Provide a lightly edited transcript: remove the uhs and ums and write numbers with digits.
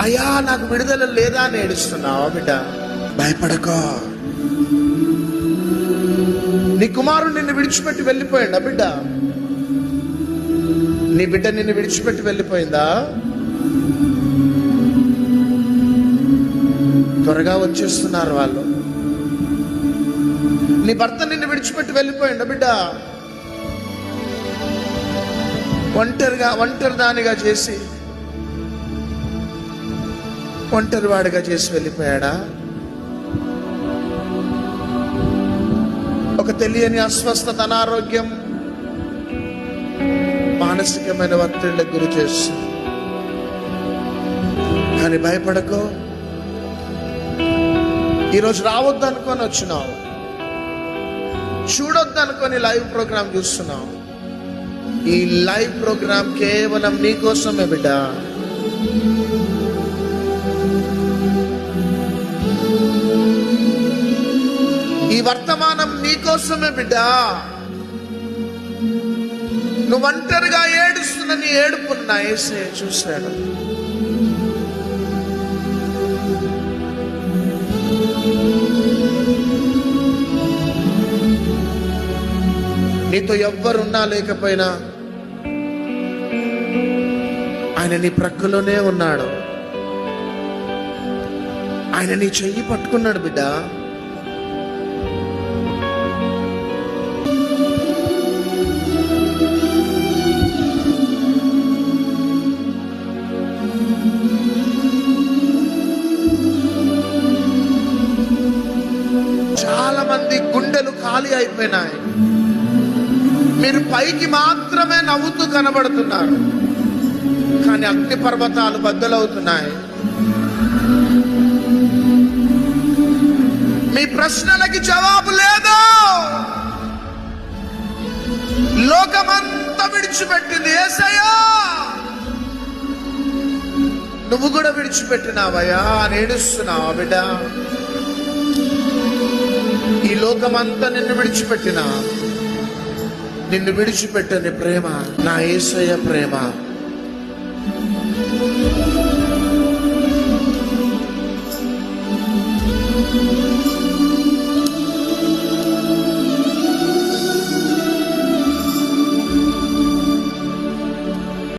అయ్యా నాకు విడుదల లేదా అని ఏడుస్తున్నావా బిడ్డ? భయపడకో. నీ కుమారుడు నిన్ను విడిచిపెట్టి వెళ్ళిపోయిందా బిడ్డ? నీ బిడ్డ నిన్ను విడిచిపెట్టి వెళ్ళిపోయిందా? త్వరగా వచ్చేస్తున్నారు వాళ్ళు. నీ భర్త నిన్ను విడిచిపెట్టి వెళ్ళిపోయిందా బిడ్డ? ఒంటరి దానిగా చేసి, ఒంటరి వాడిగా చేసి వెళ్ళిపోయాడా? ఒక తెలియని అస్వస్థత, అనారోగ్యం, మానసికమైన ఒత్తిడికి గురి చేస్తుంది. కానీ భయపడకో. ఈరోజు రావద్దు అనుకొని వచ్చినావు, చూడొద్దు అనుకొని లైవ్ ప్రోగ్రాం చూస్తున్నావు. ఈ లైవ్ ప్రోగ్రాం కేవలం నీ కోసమే బిడ్డ. ఈ వర్తమానం నీ కోసమే బిడ్డ. నువ్వు ఒంటరిగా ఏడుస్తున్న నీ ఏడుపున్న యేసే చూశాడు. నీతో ఎవ్వరున్నా లేకపోయినా ఆయన నీ ప్రక్కలోనే ఉన్నాడు. ఆయన నీ చెయ్యి పట్టుకున్నాడు బిడ్డ. చాలా మంది గుండెలు ఖాళీ అయిపోయినాయి. మీరు పైకి మాత్రమే నవ్వుతూ కనబడుతున్నారు, కానీ అగ్ని పర్వతాలు బద్దలవుతున్నాయి. మీ ప్రశ్నలకి జవాబు లేదు. లోకమంతా విడిచిపెట్టింది యేసయ్యా, నువ్వు కూడా విడిచిపెట్టినావయ్యా అని ఏడుస్తున్నావా బిడ్డ? ఈ లోకమంతా నిన్ను విడిచిపెట్టినా, నిన్ను విడిచిపెట్టని ప్రేమ నా యేసయ్య ప్రేమ.